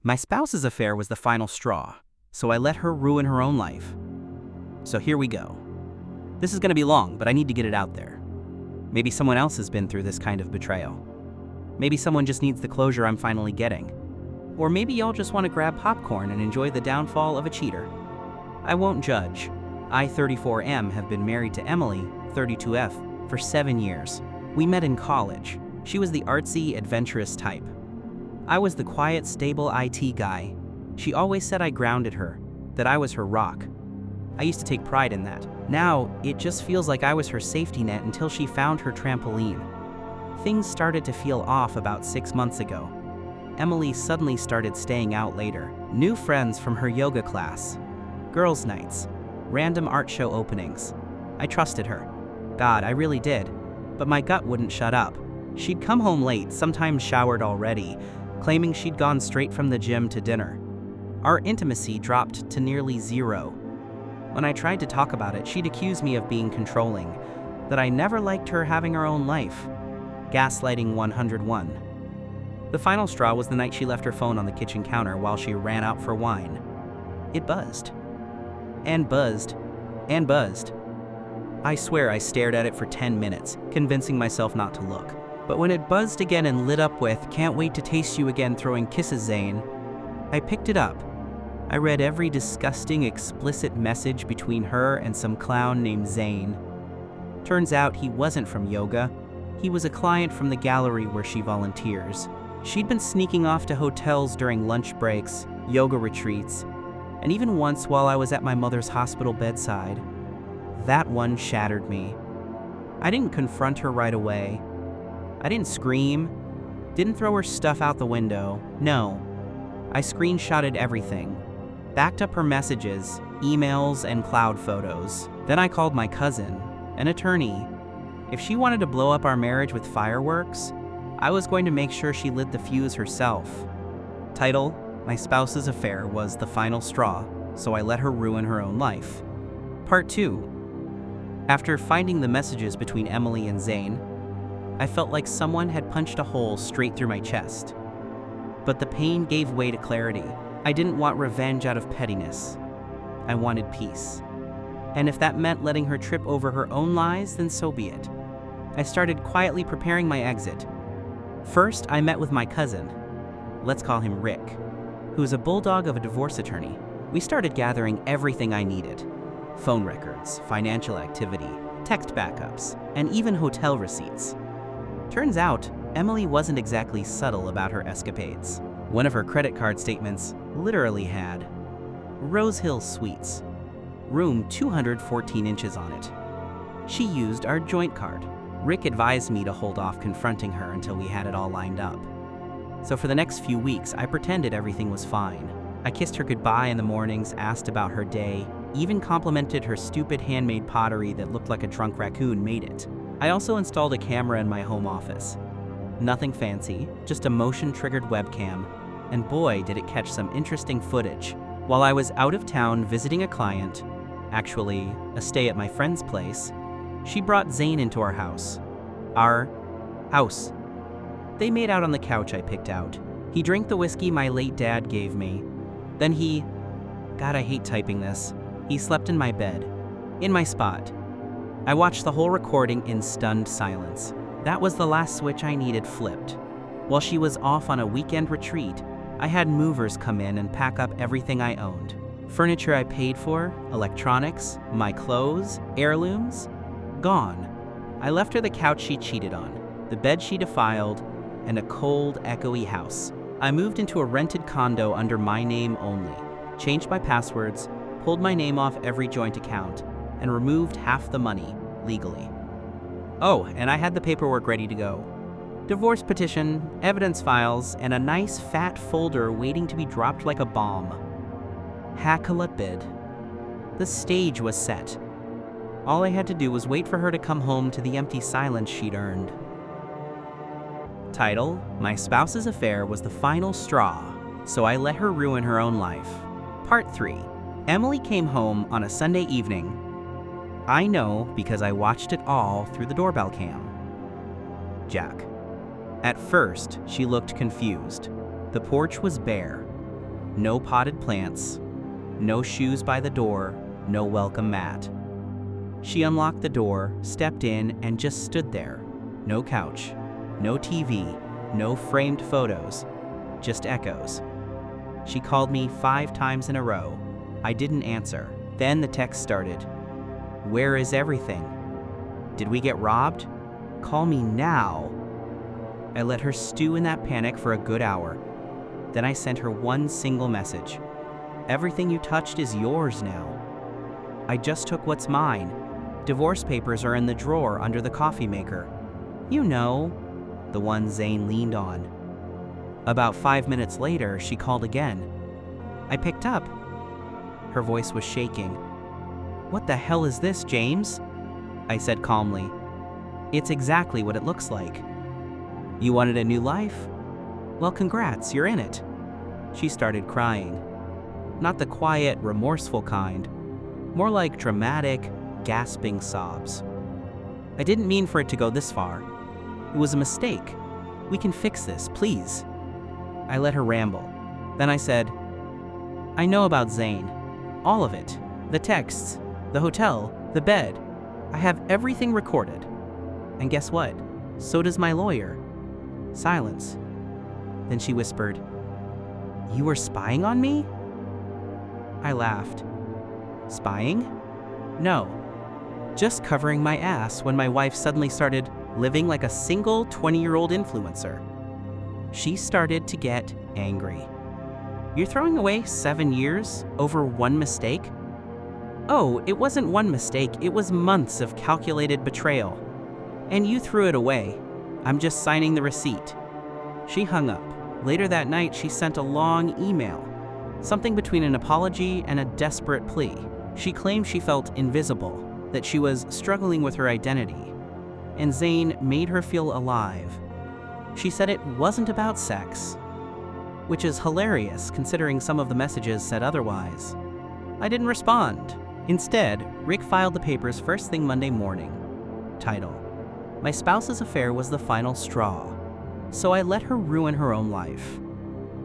My spouse's affair was the final straw, so I let her ruin her own life. So here we go. This is gonna be long, but I need to get it out there. Maybe someone else has been through this kind of betrayal. Maybe someone just needs the closure I'm finally getting. Or maybe y'all just want to grab popcorn and enjoy the downfall of a cheater. I won't judge. I, 34M, have been married to Emily, 32F, for 7 years. We met in college. She was the artsy, adventurous type. I was the quiet, stable IT guy. She always said I grounded her, that I was her rock. I used to take pride in that. Now, it just feels like I was her safety net until she found her trampoline. Things started to feel off about 6 months ago. Emily suddenly started staying out later. New friends from her yoga class, girls' nights, random art show openings. I trusted her. God, I really did. But my gut wouldn't shut up. She'd come home late, sometimes showered already, claiming she'd gone straight from the gym to dinner. Our intimacy dropped to nearly zero. When I tried to talk about it, she'd accuse me of being controlling, that I never liked her having her own life. Gaslighting 101. The final straw was the night she left her phone on the kitchen counter while she ran out for wine. It buzzed. And buzzed. And buzzed. I swear I stared at it for 10 minutes, convincing myself not to look. But when it buzzed again and lit up with, "Can't wait to taste you again, throwing kisses, Zane," I picked it up. I read every disgusting, explicit message between her and some clown named Zane. Turns out he wasn't from yoga. He was a client from the gallery where she volunteers. She'd been sneaking off to hotels during lunch breaks, yoga retreats, and even once while I was at my mother's hospital bedside. That one shattered me. I didn't confront her right away. I didn't scream, didn't throw her stuff out the window. No, I screenshotted everything, backed up her messages, emails, and cloud photos. Then I called my cousin, an attorney. If she wanted to blow up our marriage with fireworks, I was going to make sure she lit the fuse herself. Title: My spouse's affair was the final straw, so I let her ruin her own life. Part 2. After finding the messages between Emily and Zane, I felt like someone had punched a hole straight through my chest. But the pain gave way to clarity. I didn't want revenge out of pettiness. I wanted peace. And if that meant letting her trip over her own lies, then so be it. I started quietly preparing my exit. First, I met with my cousin. Let's call him Rick, who's a bulldog of a divorce attorney. We started gathering everything I needed: phone records, financial activity, text backups, and even hotel receipts. Turns out, Emily wasn't exactly subtle about her escapades. One of her credit card statements literally had Rose Hill Suites, room 214 inches on it. She used our joint card. Rick advised me to hold off confronting her until we had it all lined up. So for the next few weeks, I pretended everything was fine. I kissed her goodbye in the mornings, asked about her day, even complimented her stupid handmade pottery that looked like a drunk raccoon made it. I also installed a camera in my home office. Nothing fancy, just a motion-triggered webcam, and boy did it catch some interesting footage. While I was out of town visiting a client, actually a stay at my friend's place, she brought Zane into our house. Our house. They made out on the couch I picked out. He drank the whiskey my late dad gave me. Then God, I hate typing this. He slept in my bed, in my spot. I watched the whole recording in stunned silence. That was the last switch I needed flipped. While she was off on a weekend retreat, I had movers come in and pack up everything I owned. Furniture I paid for, electronics, my clothes, heirlooms, gone. I left her the couch she cheated on, the bed she defiled, and a cold, echoey house. I moved into a rented condo under my name only, changed my passwords, pulled my name off every joint account, and removed half the money, legally. Oh, and I had the paperwork ready to go. Divorce petition, evidence files, and a nice fat folder waiting to be dropped like a bomb. Hackalabid. The stage was set. All I had to do was wait for her to come home to the empty silence she'd earned. Title: My spouse's affair was the final straw, so I let her ruin her own life. Part 3. Emily came home on a Sunday evening. I know because I watched it all through the doorbell cam. Jack. At first, she looked confused. The porch was bare. No potted plants, no shoes by the door, no welcome mat. She unlocked the door, stepped in, and just stood there. No couch, no TV, no framed photos, just echoes. She called me 5 times in a row. I didn't answer. Then the text started. Where is everything? Did we get robbed? Call me now. I let her stew in that panic for a good hour. Then I sent her one single message. Everything you touched is yours now. I just took what's mine. Divorce papers are in the drawer under the coffee maker. You know, the one Zane leaned on. About 5 minutes later, she called again. I picked up. Her voice was shaking. What the hell is this, James? I said calmly. It's exactly what it looks like. You wanted a new life? Well, congrats, you're in it. She started crying. Not the quiet, remorseful kind. More like dramatic, gasping sobs. I didn't mean for it to go this far. It was a mistake. We can fix this, please. I let her ramble. Then I said, I know about Zane. All of it. The texts, the hotel, the bed. I have everything recorded. And guess what? So does my lawyer. Silence. Then she whispered, You were spying on me? I laughed. Spying? No. Just covering my ass when my wife suddenly started living like a single 20-year-old influencer. She started to get angry. You're throwing away 7 years over one mistake? Oh, it wasn't one mistake, it was months of calculated betrayal. And you threw it away. I'm just signing the receipt. She hung up. Later that night, she sent a long email. Something between an apology and a desperate plea. She claimed she felt invisible, that she was struggling with her identity. And Zane made her feel alive. She said it wasn't about sex, which is hilarious considering some of the messages said otherwise. I didn't respond. Instead, Rick filed the papers first thing Monday morning. Title: My spouse's affair was the final straw, so I let her ruin her own life.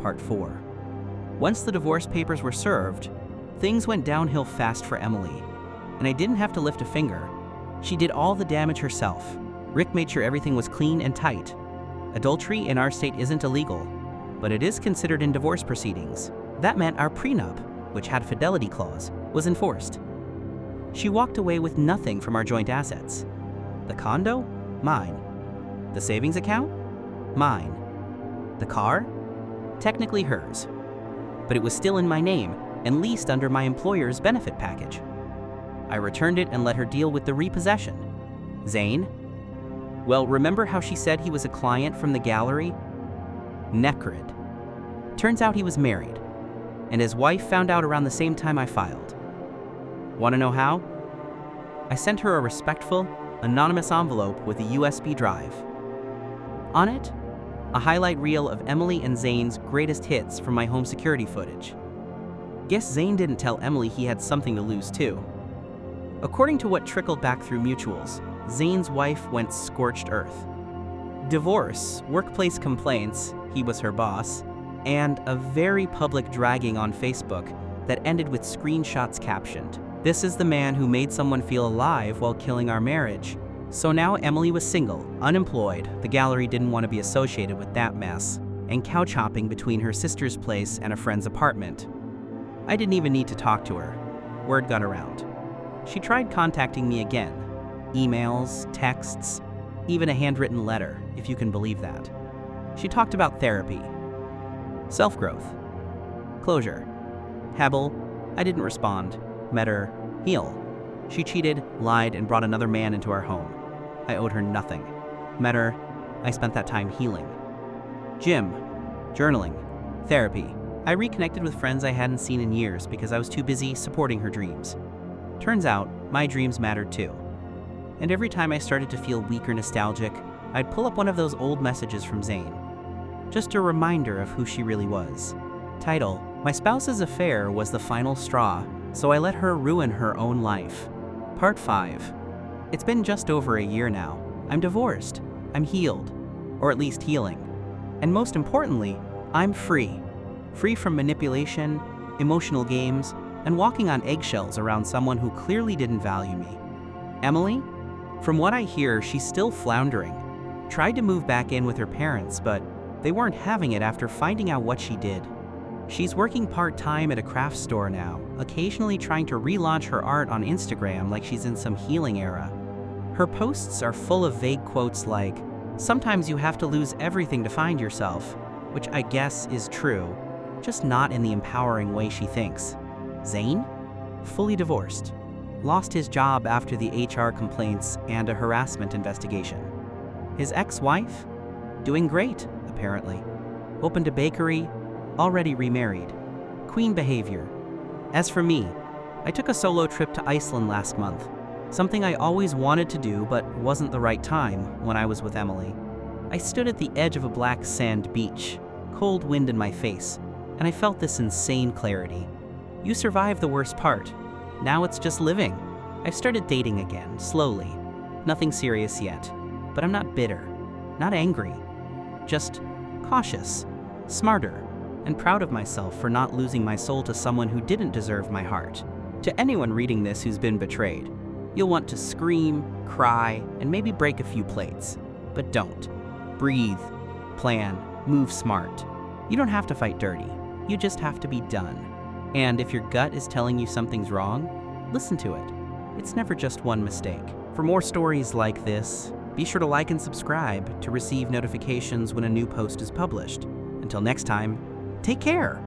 Part 4. Once the divorce papers were served, things went downhill fast for Emily, and I didn't have to lift a finger. She did all the damage herself. Rick made sure everything was clean and tight. Adultery in our state isn't illegal, but it is considered in divorce proceedings. That meant our prenup, which had a fidelity clause, was enforced. She walked away with nothing from our joint assets. The condo? Mine. The savings account? Mine. The car? Technically hers. But it was still in my name and leased under my employer's benefit package. I returned it and let her deal with the repossession. Zane? Well, remember how she said he was a client from the gallery? Necrid. Turns out he was married, and his wife found out around the same time I filed. Want to know how? I sent her a respectful, anonymous envelope with a USB drive. On it, a highlight reel of Emily and Zane's greatest hits from my home security footage. Guess Zane didn't tell Emily he had something to lose too. According to what trickled back through mutuals, Zane's wife went scorched earth. Divorce, workplace complaints, he was her boss, and a very public dragging on Facebook that ended with screenshots captioned, "This is the man who made someone feel alive while killing our marriage." So now Emily was single, unemployed, the gallery didn't want to be associated with that mess, and couch hopping between her sister's place and a friend's apartment. I didn't even need to talk to her. Word got around. She tried contacting me again. Emails, texts, even a handwritten letter, if you can believe that. She talked about therapy, self-growth, closure. Hebel, I didn't respond. Met her, heal. She cheated, lied, and brought another man into our home. I owed her nothing. Met her, I spent that time healing. Gym, journaling, therapy. I reconnected with friends I hadn't seen in years because I was too busy supporting her dreams. Turns out, my dreams mattered too. And every time I started to feel weak or nostalgic, I'd pull up one of those old messages from Zane. Just a reminder of who she really was. Title: My spouse's affair was the final straw, so I let her ruin her own life. Part 5. It's been just over a year now. I'm divorced. I'm healed, or at least healing. And most importantly, I'm free. free from manipulation, emotional games, and walking on eggshells around someone who clearly didn't value me. Emily? From what I hear, she's still floundering. Tried to move back in with her parents, but they weren't having it after finding out what she did. She's working part-time at a craft store now, occasionally trying to relaunch her art on Instagram like she's in some healing era. Her posts are full of vague quotes like, "Sometimes you have to lose everything to find yourself," which I guess is true, just not in the empowering way she thinks. Zayn? Fully divorced. Lost his job after the HR complaints and a harassment investigation. His ex-wife? Doing great, apparently. Opened a bakery, already remarried. Queen behavior. As for me, I took a solo trip to Iceland last month, something I always wanted to do but wasn't the right time when I was with Emily. I stood at the edge of a black sand beach, cold wind in my face, and I felt this insane clarity. You survived the worst part. Now it's just living. I've started dating again, slowly. Nothing serious yet, but I'm not bitter, not angry, just cautious, smarter, and proud of myself for not losing my soul to someone who didn't deserve my heart. To anyone reading this who's been betrayed, you'll want to scream, cry, and maybe break a few plates. But don't. Breathe, plan, move smart. You don't have to fight dirty. You just have to be done. And if your gut is telling you something's wrong, listen to it. It's never just one mistake. For more stories like this, be sure to like and subscribe to receive notifications when a new post is published. Until next time, take care.